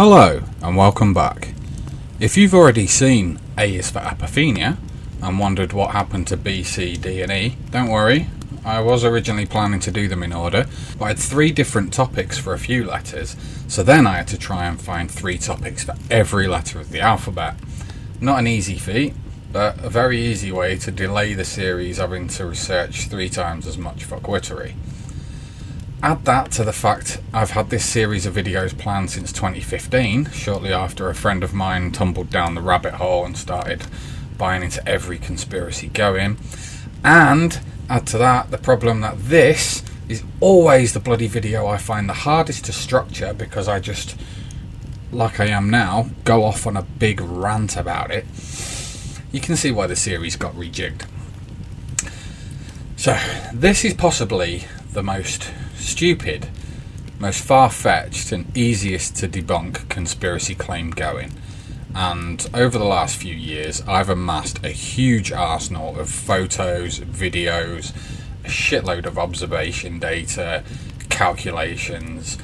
Hello and welcome back. If you've already seen A is for apophenia and wondered what happened to B, C, D and E, don't worry, I was originally planning to do them in order, but I had 3 different topics for a few letters, so then I had to try and find 3 topics for every letter of the alphabet. Not an easy feat, but a very easy way to delay the series having to research 3 times as much Fahquittery. Add that to the fact I've had this series of videos planned since 2015, shortly after a friend of mine tumbled down the rabbit hole and started buying into every conspiracy going. And add to that the problem that this is always the bloody video I find the hardest to structure because I just, like I am now, go off on a big rant about it. You can see why the series got rejigged. So, this is possibly the most stupid, most far-fetched and easiest to debunk conspiracy claim going, and over the last few years I've amassed a huge arsenal of photos, videos, a shitload of observation data, calculations.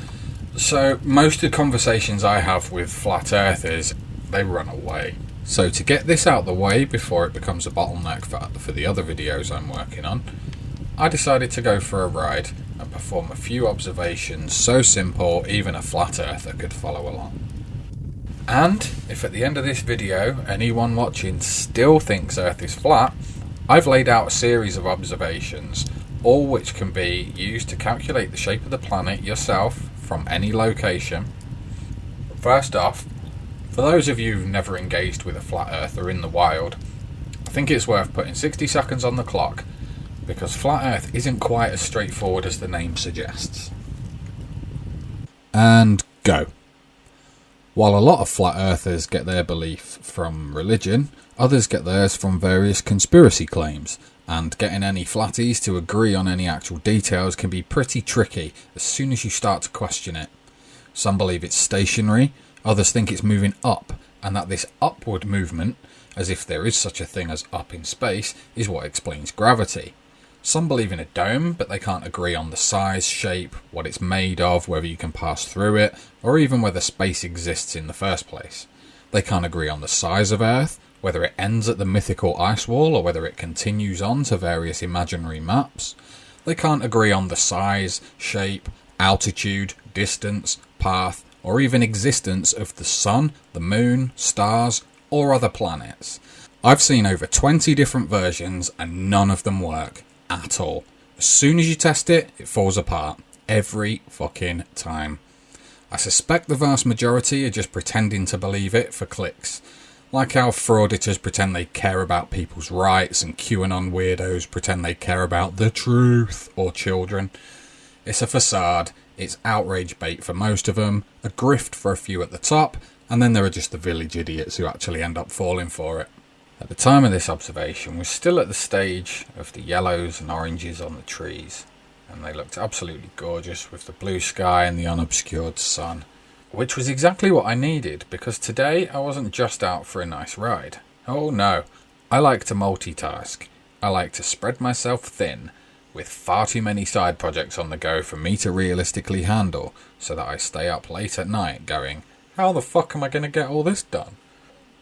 So most of the conversations I have with flat earthers, they run away. So to get this out of the way before it becomes a bottleneck for the other videos I'm working on, I decided to go for a ride and perform a few observations so simple even a flat earther could follow along. And if at the end of this video anyone watching still thinks Earth is flat, I've laid out a series of observations, all which can be used to calculate the shape of the planet yourself from any location. First off, for those of you who've never engaged with a flat earther in the wild, I think it's worth putting 60 seconds on the clock, because flat earth isn't quite as straightforward as the name suggests. And go. While a lot of flat earthers get their belief from religion, others get theirs from various conspiracy claims, and getting any flatties to agree on any actual details can be pretty tricky as soon as you start to question it. Some believe it's stationary, others think it's moving up, and that this upward movement, as if there is such a thing as up in space, is what explains gravity. Some believe in a dome, but they can't agree on the size, shape, what it's made of, whether you can pass through it, or even whether space exists in the first place. They can't agree on the size of Earth, whether it ends at the mythical ice wall or whether it continues on to various imaginary maps. They can't agree on the size, shape, altitude, distance, path, or even existence of the sun, the moon, stars, or other planets. I've seen over 20 different versions and none of them work. At all. As soon as you test it, it falls apart. Every fucking time. I suspect the vast majority are just pretending to believe it for clicks. Like how frauditors pretend they care about people's rights and QAnon weirdos pretend they care about the truth or children. It's a facade, it's outrage bait for most of them, a grift for a few at the top, and then there are just the village idiots who actually end up falling for it. At the time of this observation, we're still at the stage of the yellows and oranges on the trees, and they looked absolutely gorgeous with the blue sky and the unobscured sun, which was exactly what I needed, because today I wasn't just out for a nice ride. Oh no, I like to multitask. I like to spread myself thin, with far too many side projects on the go for me to realistically handle, so that I stay up late at night going, how the fuck am I going to get all this done?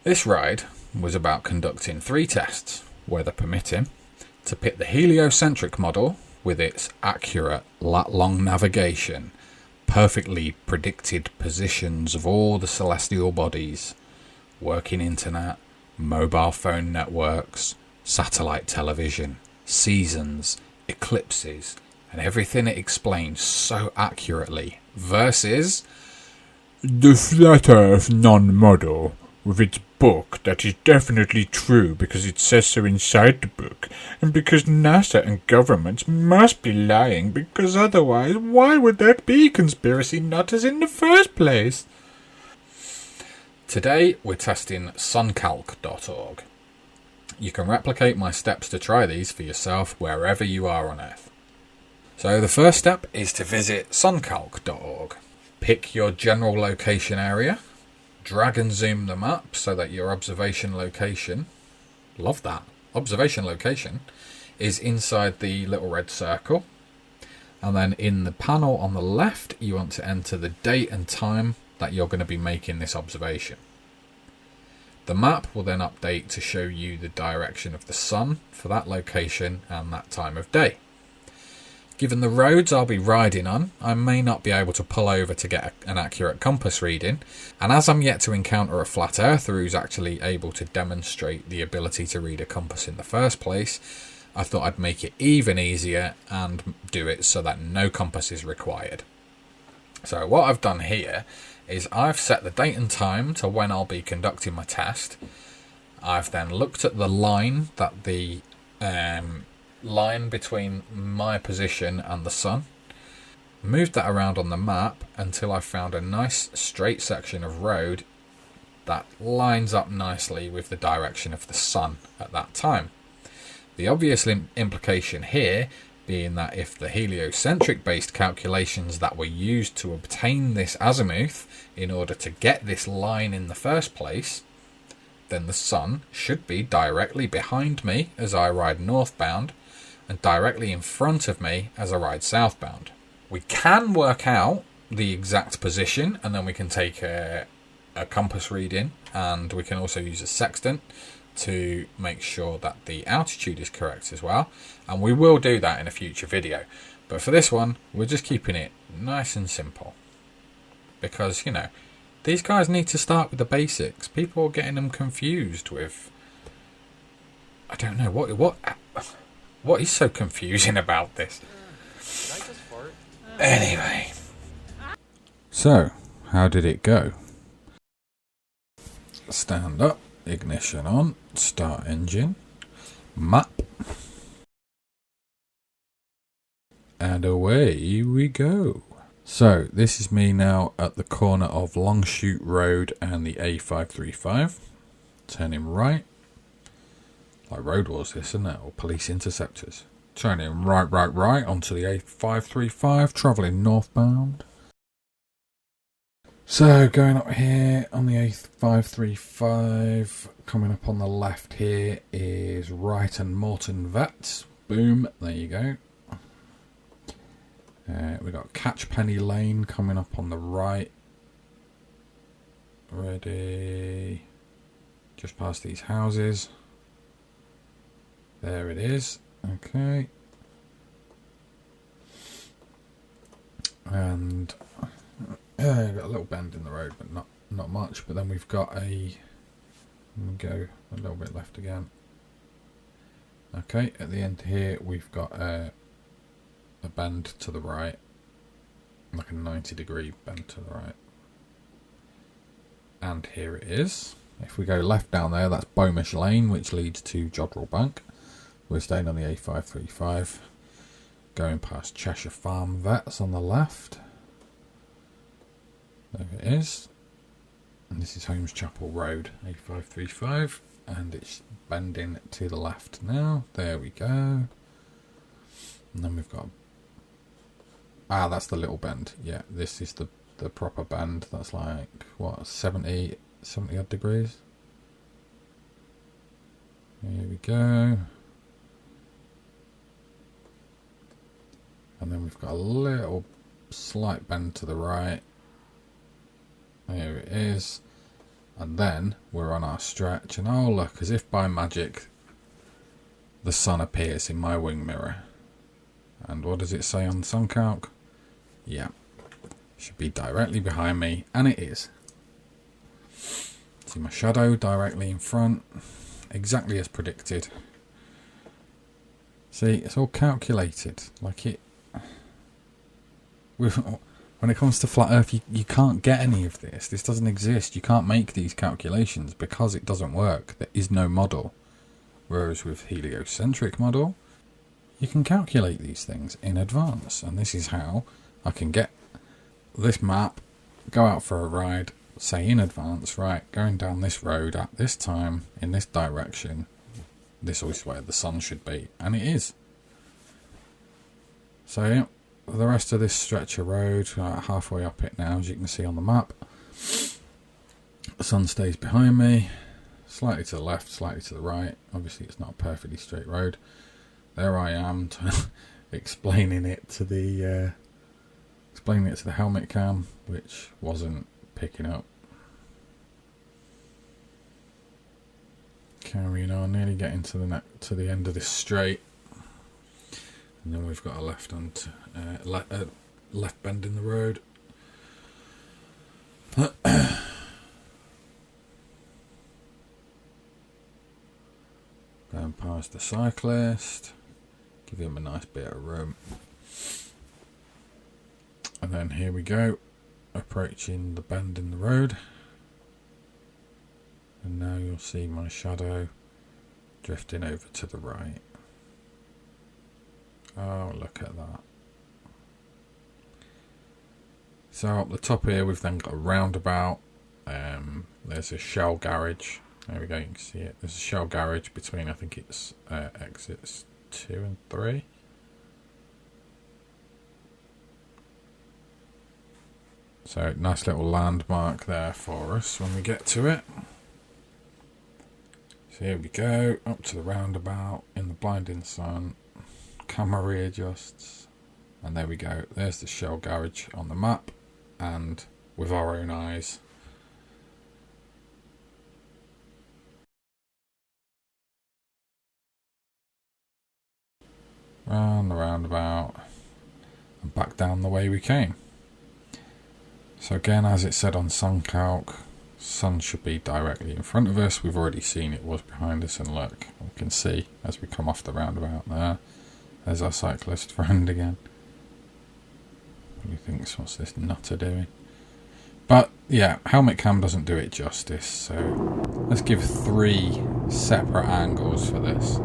This ride was about conducting 3 tests, weather permitting, to pit the heliocentric model with its accurate lat-long navigation, perfectly predicted positions of all the celestial bodies, working internet, mobile phone networks, satellite television, seasons, eclipses, and everything it explains so accurately, versus the flat earth non-model with its book that is definitely true because it says so inside the book, and because NASA and governments must be lying, because otherwise why would that be conspiracy nutters in the first place? Today we're testing suncalc.org. You can replicate my steps to try these for yourself wherever you are on Earth. So the first step is to visit suncalc.org. Pick your general location area, drag and zoom them up so that your observation location, love that, observation location, is inside the little red circle. And then in the panel on the left, you want to enter the date and time that you're going to be making this observation. The map will then update to show you the direction of the sun for that location and that time of day. Given the roads I'll be riding on, I may not be able to pull over to get an accurate compass reading, and as I'm yet to encounter a flat earther who's actually able to demonstrate the ability to read a compass in the first place, I thought I'd make it even easier and do it so that no compass is required. So what I've done here is I've set the date and time to when I'll be conducting my test. I've then looked at the line, that the line between my position and the sun, moved that around on the map until I found a nice straight section of road that lines up nicely with the direction of the sun at that time. The obvious implication here being that if the heliocentric based calculations that were used to obtain this azimuth in order to get this line in the first place, then the sun should be directly behind me as I ride northbound and directly in front of me as I ride southbound. We can work out the exact position, and then we can take a compass reading, and we can also use a sextant to make sure that the altitude is correct as well, and we will do that in a future video. But for this one, we're just keeping it nice and simple, because, you know, these guys need to start with the basics. People are getting them confused with, I don't know, what is so confusing about this? Anyway. So, how did it go? Stand up, ignition on, start engine, map, and away we go. So, this is me now at the corner of Longshoot Road and the A535, turning right. Like road wars this, isn't it? Or police interceptors. Turning right onto the A535, travelling northbound. So, going up here on the A535, coming up on the left here is Wright and Morton Vets. Boom, there you go. We've got Catchpenny Lane coming up on the right. Ready. Just past these houses. There it is. Okay. And we've got a little bend in the road, but not much. But then we've got go a little bit left again. Okay, at the end here we've got a bend to the right, like a 90-degree bend to the right. And here it is. If we go left down there, that's Beaumish Lane, which leads to Jodrell Bank. We're staying on the A535, going past Cheshire Farm Vets on the left. There it is. And this is Holmes Chapel Road, A535, and it's bending to the left now. There we go. And then we've got... that's the little bend. Yeah, this is the proper bend. That's like, what, 70 odd degrees? Here we go. And then we've got a little slight bend to the right. Here it is. And then we're on our stretch. And oh look, as if by magic, the sun appears in my wing mirror. And what does it say on the sun calc? Yeah. Should be directly behind me. And it is. See my shadow directly in front. Exactly as predicted. See, it's all calculated. Like it... When it comes to flat earth, you can't get any of this. This doesn't exist. You can't make these calculations because it doesn't work. There is no model. Whereas with heliocentric model, you can calculate these things in advance. And this is how I can get this map, go out for a ride, say in advance, right, going down this road at this time, in this direction, this is where the sun should be. And it is. So, yeah. The rest of this stretch of road, halfway up it now, as you can see on the map. The sun stays behind me, slightly to the left, slightly to the right. Obviously, it's not a perfectly straight road. There I am, explaining it to the helmet cam, which wasn't picking up. Carrying on, nearly getting to the end of this straight, and then we've got a left bend in the road. Going past the cyclist, give him a nice bit of room, and then here we go, approaching the bend in the road. And now you'll see my shadow drifting over to the right. Oh, look at that. So up the top here we've then got a roundabout. There's a Shell garage. There we go, you can see it. There's a Shell garage between, I think it's exits 2 and 3. So nice little landmark there for us when we get to it. So here we go, up to the roundabout in the blinding sun. Camera readjusts, and there we go. There's the Shell garage on the map, and with our own eyes. Round the roundabout, and back down the way we came. So again, as it said on SunCalc, sun should be directly in front of us. We've already seen it was behind us, and look, we can see as we come off the roundabout there's our cyclist friend again. What do you think? What's this nutter doing? But yeah, helmet cam doesn't do it justice, so let's give 3 separate angles for this.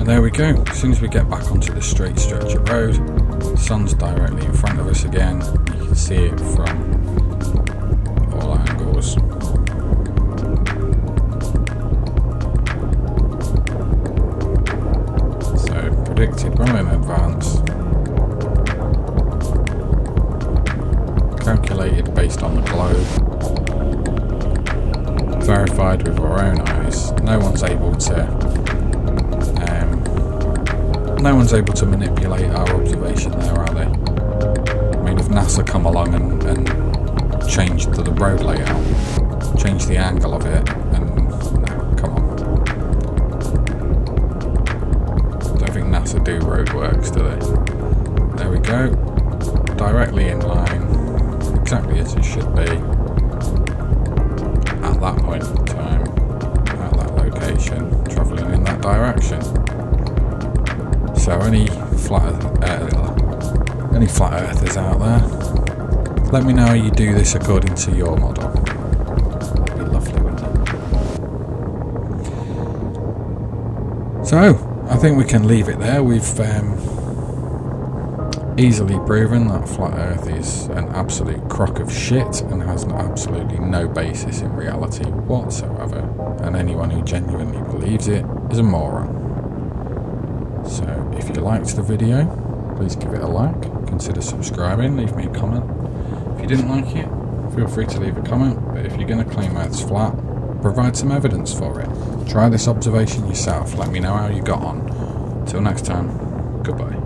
There we go. As soon as we get back onto the straight stretch of road, the sun's directly in front of us again. You can see it from all angles. So predicted well in advance. Calculated based on the globe. Verified with our own eyes. No one's able to manipulate our observation there, are they? I mean, if NASA come along and changed the road layout, changed the angle of it, and no, come on. Don't think NASA do roadworks, do they? There we go. Directly in line, exactly as it should be. At that point in time, at that location, travelling in that direction. So any flat earthers out there, let me know how you do this according to your model. That'd be lovely, wouldn't it? So I think we can leave it there. We've easily proven that flat earth is an absolute crock of shit and has absolutely no basis in reality whatsoever, and anyone who genuinely believes it is a moron. So if you liked the video, please give it a like, consider subscribing, leave me a comment. If you didn't like it, feel free to leave a comment, but if you're going to claim Earth's flat, provide some evidence for it. Try this observation yourself, let me know how you got on. Till next time, goodbye.